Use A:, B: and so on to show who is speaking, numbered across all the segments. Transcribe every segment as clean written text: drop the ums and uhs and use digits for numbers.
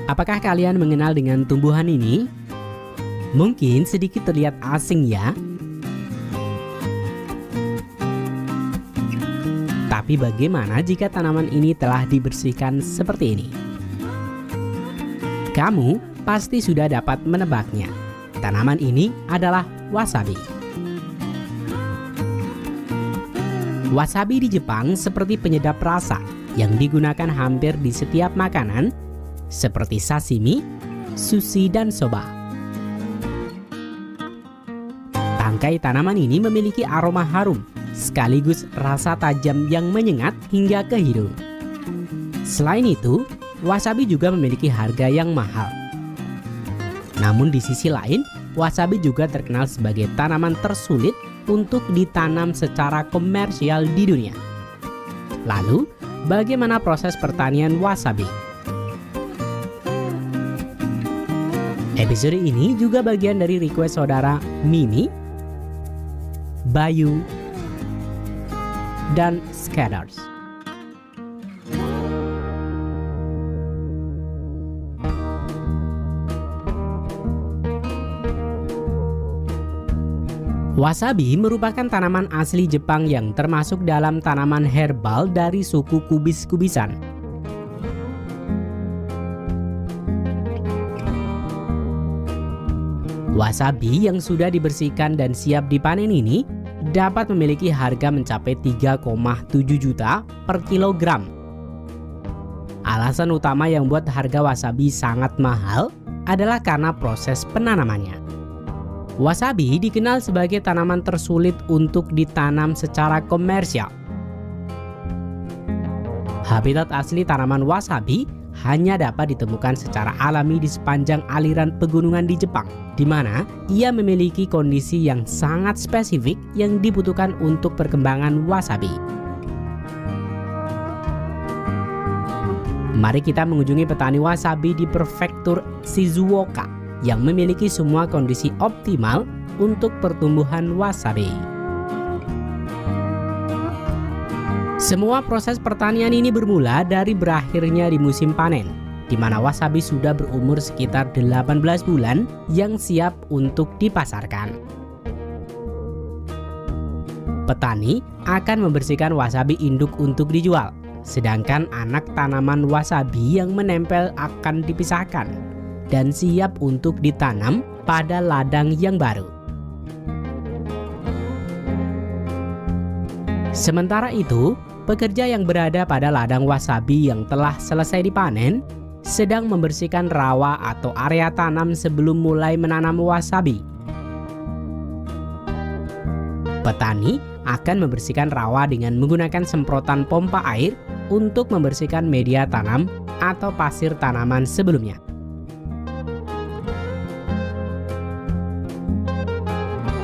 A: Apakah kalian mengenal dengan tumbuhan ini? Mungkin sedikit terlihat asing ya. Tapi bagaimana jika tanaman ini telah dibersihkan seperti ini? Kamu pasti sudah dapat menebaknya. Tanaman ini adalah wasabi. Wasabi di Jepang seperti penyedap rasa yang digunakan hampir di setiap makanan seperti sashimi, sushi, dan soba. Tangkai tanaman ini memiliki aroma harum sekaligus rasa tajam yang menyengat hingga ke hidung. Selain itu, wasabi juga memiliki harga yang mahal. Namun di sisi lain, wasabi juga terkenal sebagai tanaman tersulit untuk ditanam secara komersial di dunia. Lalu, bagaimana proses pertanian wasabi? Episode ini juga bagian dari request saudara Mimi, Bayu, dan Skadars. Wasabi merupakan tanaman asli Jepang yang termasuk dalam tanaman herbal dari suku kubis-kubisan. Wasabi yang sudah dibersihkan dan siap dipanen ini dapat memiliki harga mencapai 3,7 juta per kilogram. Alasan utama yang membuat harga wasabi sangat mahal adalah karena proses penanamannya. Wasabi dikenal sebagai tanaman tersulit untuk ditanam secara komersial. Habitat asli tanaman wasabi hanya dapat ditemukan secara alami di sepanjang aliran pegunungan di Jepang, di mana ia memiliki kondisi yang sangat spesifik yang dibutuhkan untuk perkembangan wasabi. Mari kita mengunjungi petani wasabi di prefektur Shizuoka yang memiliki semua kondisi optimal untuk pertumbuhan wasabi. Semua proses pertanian ini bermula dari berakhirnya di musim panen, di mana wasabi sudah berumur sekitar 18 bulan yang siap untuk dipasarkan. Petani akan membersihkan wasabi induk untuk dijual, sedangkan anak tanaman wasabi yang menempel akan dipisahkan dan siap untuk ditanam pada ladang yang baru. Sementara itu, pekerja yang berada pada ladang wasabi yang telah selesai dipanen sedang membersihkan rawa atau area tanam sebelum mulai menanam wasabi. Petani akan membersihkan rawa dengan menggunakan semprotan pompa air untuk membersihkan media tanam atau pasir tanaman sebelumnya.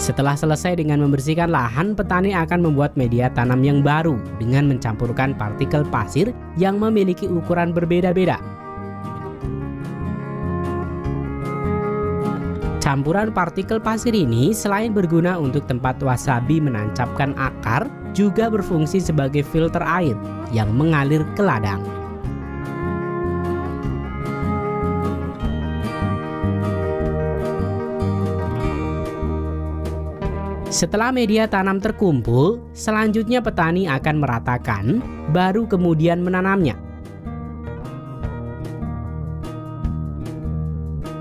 A: Setelah selesai dengan membersihkan lahan, petani akan membuat media tanam yang baru dengan mencampurkan partikel pasir yang memiliki ukuran berbeda-beda. Campuran partikel pasir ini selain berguna untuk tempat wasabi menancapkan akar, juga berfungsi sebagai filter air yang mengalir ke ladang. Setelah media tanam terkumpul, selanjutnya petani akan meratakan, baru kemudian menanamnya.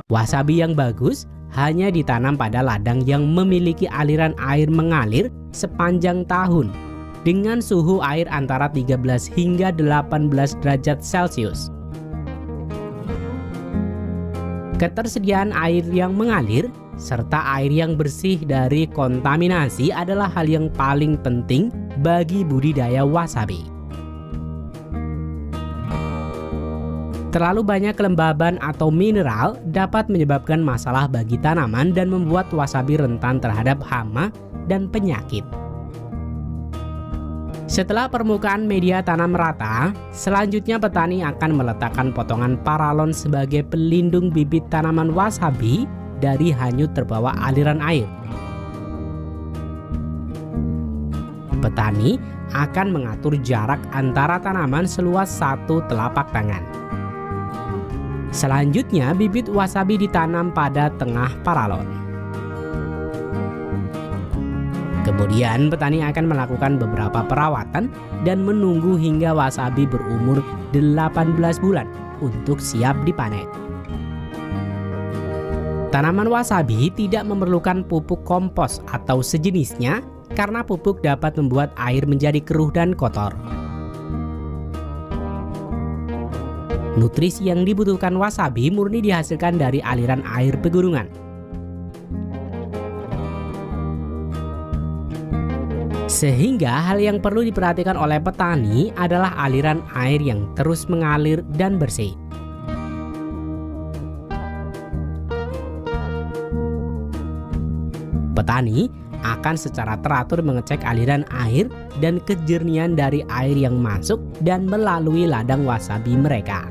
A: Wasabi yang bagus hanya ditanam pada ladang yang memiliki aliran air mengalir sepanjang tahun dengan suhu air antara 13 hingga 18 derajat Celcius. Ketersediaan air yang mengalir serta air yang bersih dari kontaminasi adalah hal yang paling penting bagi budidaya wasabi. Terlalu banyak kelembaban atau mineral dapat menyebabkan masalah bagi tanaman dan membuat wasabi rentan terhadap hama dan penyakit. Setelah permukaan media tanam rata, selanjutnya petani akan meletakkan potongan paralon sebagai pelindung bibit tanaman wasabi dari hanyut terbawa aliran air. Petani akan mengatur jarak antara tanaman seluas 1 telapak tangan. Selanjutnya, bibit wasabi ditanam pada tengah paralon. Kemudian petani akan melakukan beberapa perawatan dan menunggu hingga wasabi berumur 18 bulan untuk siap dipanen. Tanaman wasabi tidak memerlukan pupuk kompos atau sejenisnya karena pupuk dapat membuat air menjadi keruh dan kotor. Nutrisi yang dibutuhkan wasabi murni dihasilkan dari aliran air pegunungan. Sehingga hal yang perlu diperhatikan oleh petani adalah aliran air yang terus mengalir dan bersih. Petani akan secara teratur mengecek aliran air dan kejernihan dari air yang masuk dan melalui ladang wasabi mereka.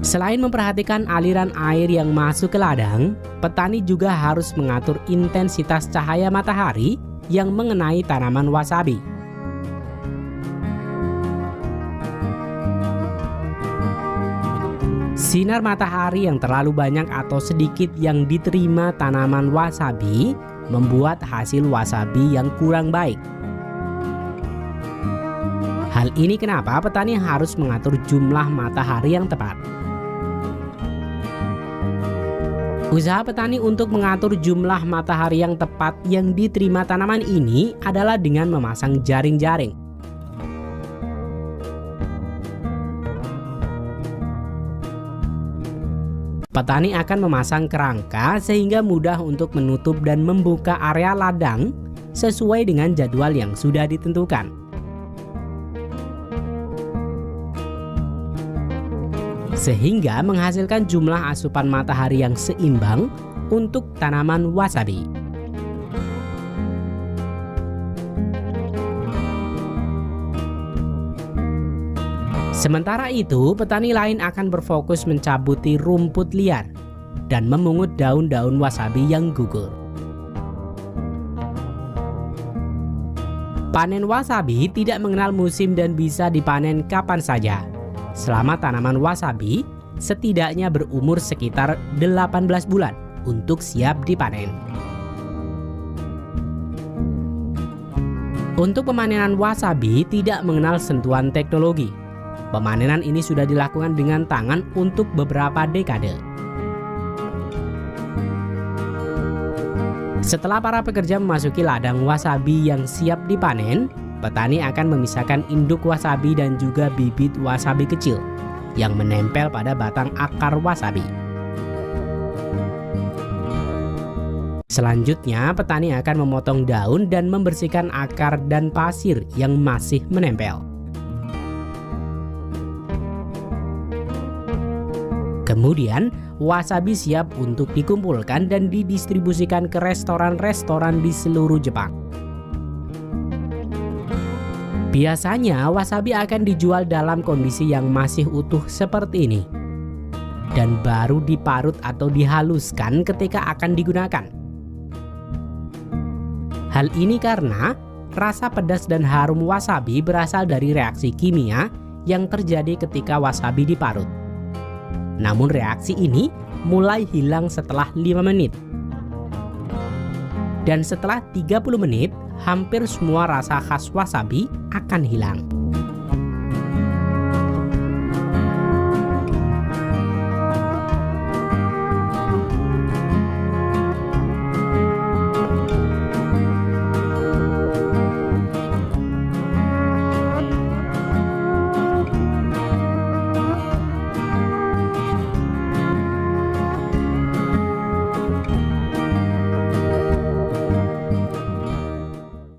A: Selain memperhatikan aliran air yang masuk ke ladang, petani juga harus mengatur intensitas cahaya matahari yang mengenai tanaman wasabi. Sinar matahari yang terlalu banyak atau sedikit yang diterima tanaman wasabi membuat hasil wasabi yang kurang baik. Hal ini kenapa petani harus mengatur jumlah matahari yang tepat. Usaha petani untuk mengatur jumlah matahari yang tepat yang diterima tanaman ini adalah dengan memasang jaring-jaring. Petani akan memasang kerangka sehingga mudah untuk menutup dan membuka area ladang sesuai dengan jadwal yang sudah ditentukan. Sehingga menghasilkan jumlah asupan matahari yang seimbang untuk tanaman wasabi. Sementara itu, petani lain akan berfokus mencabuti rumput liar dan memungut daun-daun wasabi yang gugur. Panen wasabi tidak mengenal musim dan bisa dipanen kapan saja. Selama tanaman wasabi setidaknya berumur sekitar 18 bulan untuk siap dipanen. Untuk pemanenan wasabi tidak mengenal sentuhan teknologi. Pemanenan ini sudah dilakukan dengan tangan untuk beberapa dekade. Setelah para pekerja memasuki ladang wasabi yang siap dipanen, petani akan memisahkan induk wasabi dan juga bibit wasabi kecil yang menempel pada batang akar wasabi. Selanjutnya, petani akan memotong daun dan membersihkan akar dan pasir yang masih menempel. Kemudian, wasabi siap untuk dikumpulkan dan didistribusikan ke restoran-restoran di seluruh Jepang. Biasanya, wasabi akan dijual dalam kondisi yang masih utuh seperti ini dan baru diparut atau dihaluskan ketika akan digunakan. Hal ini karena rasa pedas dan harum wasabi berasal dari reaksi kimia yang terjadi ketika wasabi diparut. Namun reaksi ini mulai hilang setelah 5 menit. Dan setelah 30 menit, hampir semua rasa khas wasabi akan hilang.